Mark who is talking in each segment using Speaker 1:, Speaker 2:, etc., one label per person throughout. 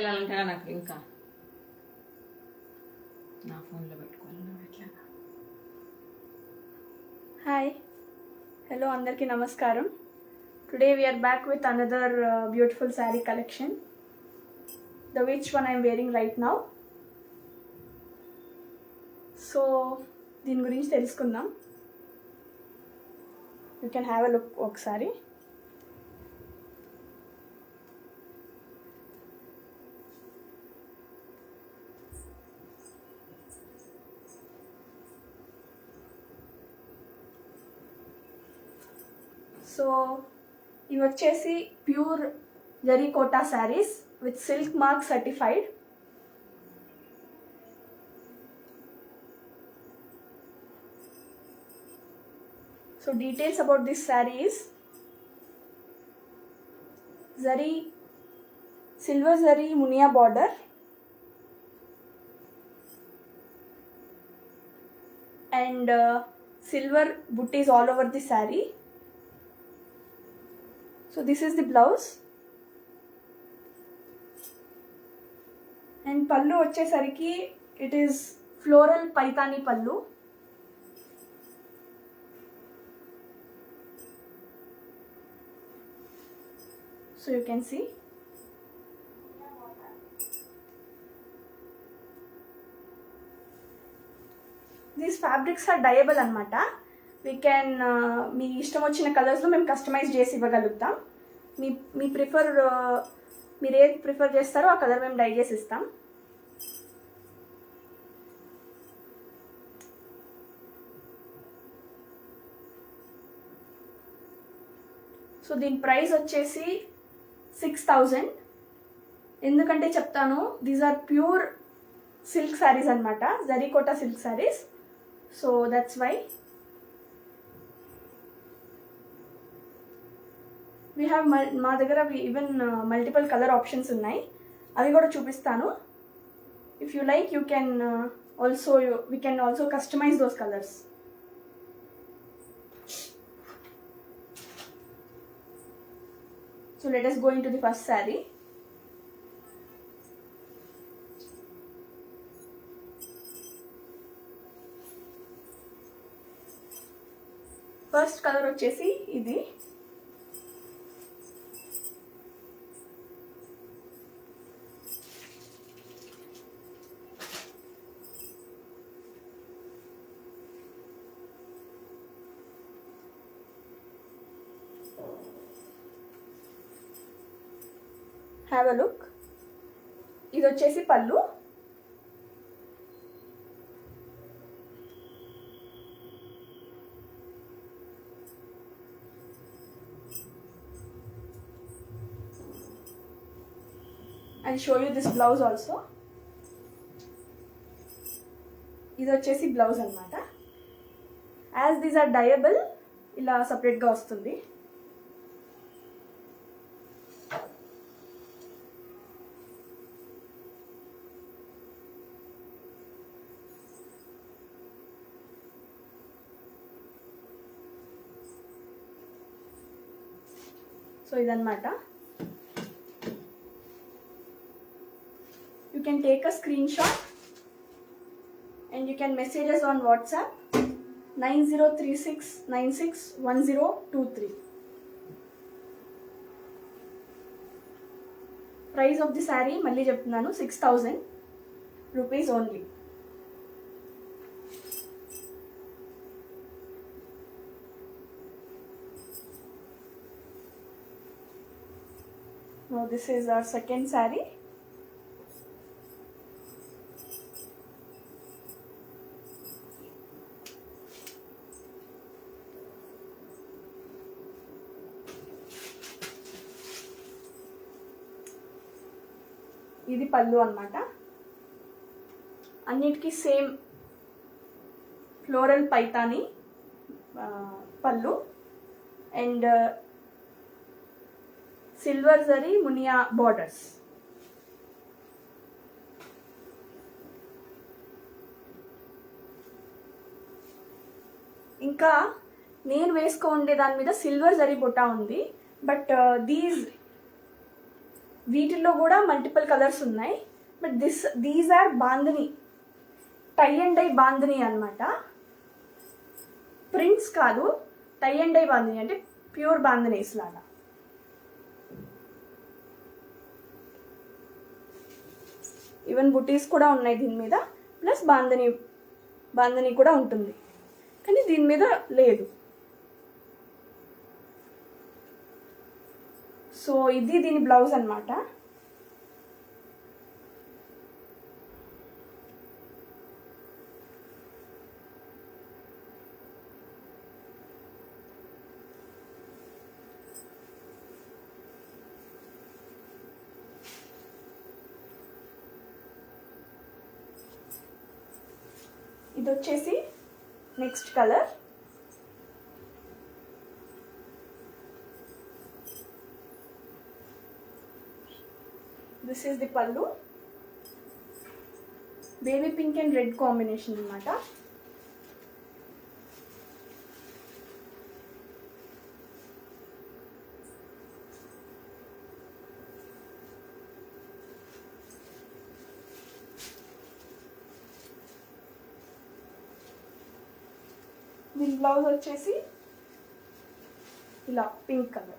Speaker 1: వెళ్ళాలంటారా నాకు ఇంకా నా ఫోన్లో పెట్టుకోవాలి ఎట్లా.
Speaker 2: హాయ్ హలో అందరికీ నమస్కారం. Today we are back with another beautiful saree collection, the which one I am wearing right now. So దీని గురించి తెలుసుకుందాం. You can have a look ఒకసారి. సో ఇవి వచ్చేసి pure zari Kota saris with silk mark certified. So details about this saree is zari, silver zari munia border, and silver butties all over the saree. So this is the blouse, and pallu vachesariki it is floral paithani pallu. So you can see these fabrics are dyeable anamata. We can మీ ఇష్టం వచ్చిన కలర్స్లో మేము customise చేసి ఇవ్వగలుగుతాం. మీ మీరు ఏది prefer చేస్తారో ఆ colour మేము డై చేసి ఇస్తాం. సో దీని ప్రైస్ వచ్చేసి 6,000. ఎందుకంటే చెప్తాను, these are pure silk sarees అనమాట, జరీకోటా silk sarees. So that's why we have మా దగ్గర ఈవెన్ మల్టిపుల్ కలర్ ఆప్షన్స్ ఉన్నాయి, అవి కూడా చూపిస్తాను. If you like you can also we can also customize those colours. So let us go into the first saree. First colour వచ్చేసి ఇది. Have a look. ఇది వచ్చేసి పళ్ళు. I'll show you this blouse also. ఇది వచ్చేసి blouse అనమాట. As these are డయబుల్ ఇలా సపరేట్గా వస్తుంది. సో ఇదన్నమాట. You can take a screenshot and you can message us on WhatsApp 9036961023. Price of the saree malli cheptunnanu 6,000 rupees only. Now this is our second saree. ఇది పళ్ళు అన్నమాట. అన్నిటికీ same floral Paithani పళ్ళు and silver zari Muniya borders. ఇంకా నేను వేసుకో ఉండే దాని మీద సిల్వర్ జరీ బుట్ట ఉంది, బట్ వీటిల్లో కూడా మల్టిపుల్ కలర్స్ ఉన్నాయి. But these are bandhani, tie and dye bandhani అనమాట. ప్రింట్స్ కాదు, టై అండ్ డై బాందిని అంటే ప్యూర్ బాందినీస్ లాగా. ఈవెన్ బుటీస్ కూడా ఉన్నాయి దీని మీద, ప్లస్ బాందిని కూడా ఉంటుంది, కానీ దీని మీద లేదు. సో ఇది దీని బ్లౌజ్ అనమాట. ఇది వచ్చేసి next colour. This is the పళ్ళు. Baby pink and red combination అనమాట. దీని బ్లౌజ్ వచ్చేసి ఇలా pink colour.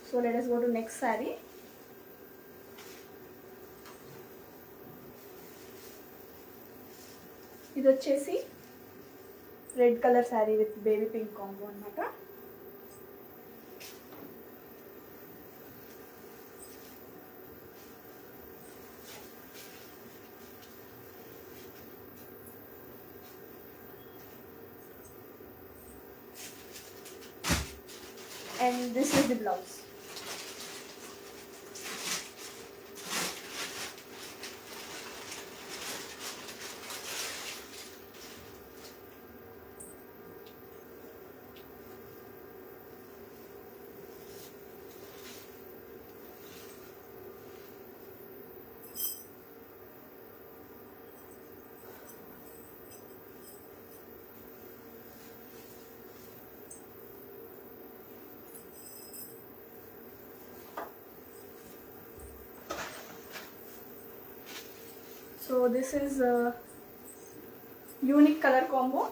Speaker 2: So let us go to next saree. ఇది వచ్చేసి red colour saree with baby pink combo అనమాట. And this is the blouse. So this is a unique color combo.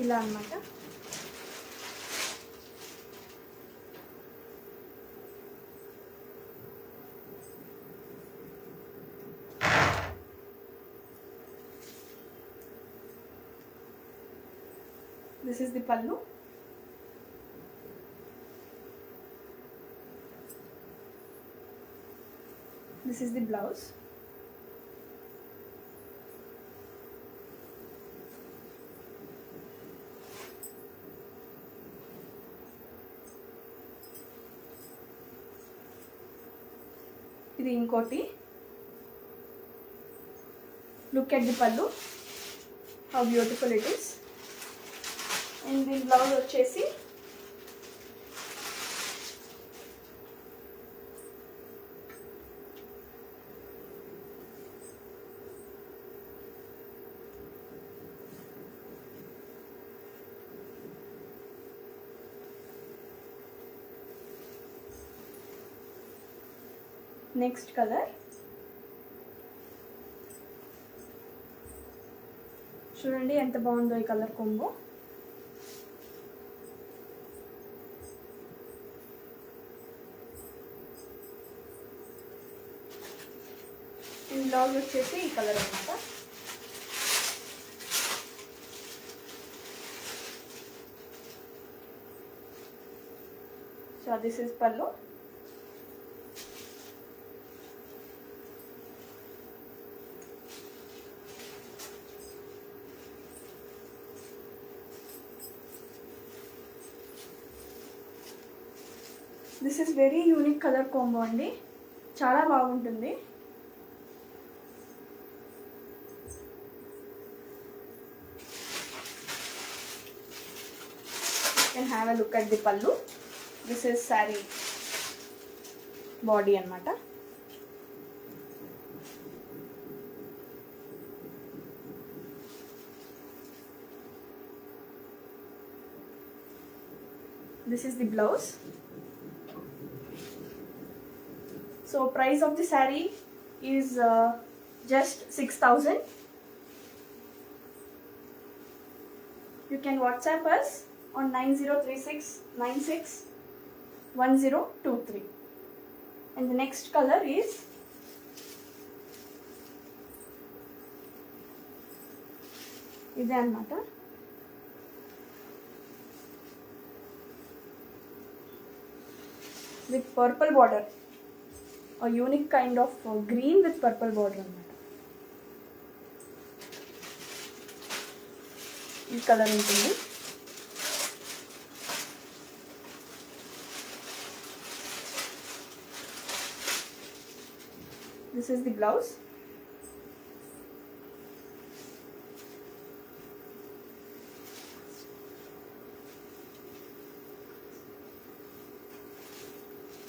Speaker 2: ఇలా అన్నమాట. This is the pallu. This is the blouse. ఇది ఇంకోటి. Look at the pallu. How beautiful it is. And the blouse వచ్చేసి next colour. చూడండి ఎంత బాగుందో ఈ colour combo. Blouse వచ్చేసి ఈ కలర్ అన్నమాట. సో దిస్ ఇస్ పల్లు. This is very unique colour combo అండి, చాలా బాగుంటుంది. can have a look at the pallu. This is saree body anamata. This is the blouse. So price of the saree is just 6,000. You can WhatsApp us on 9036961023. And the next color is ఇదే అన్నమాట. With purple border, a unique kind of green with purple border అన్నమాట. ఈ colour ఉంటుంది. This is the blouse.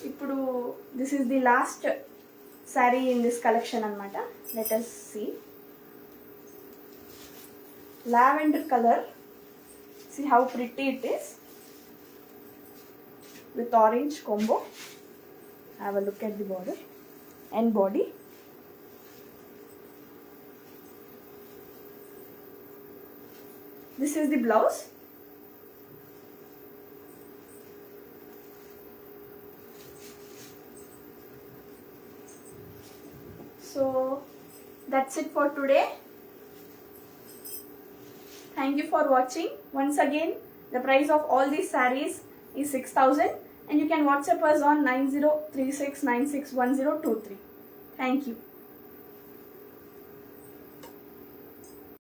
Speaker 2: ఇప్పుడు this is the last saree in this collection అన్నమాట. Let us see. Lavender color. See how pretty it is with orange combo. Have a look at the border and body. This is the blouse. So that's it for today. Thank you for watching. Once again, the price of all these sarees is 6,000 and you can WhatsApp us on 9036961023. Thank you.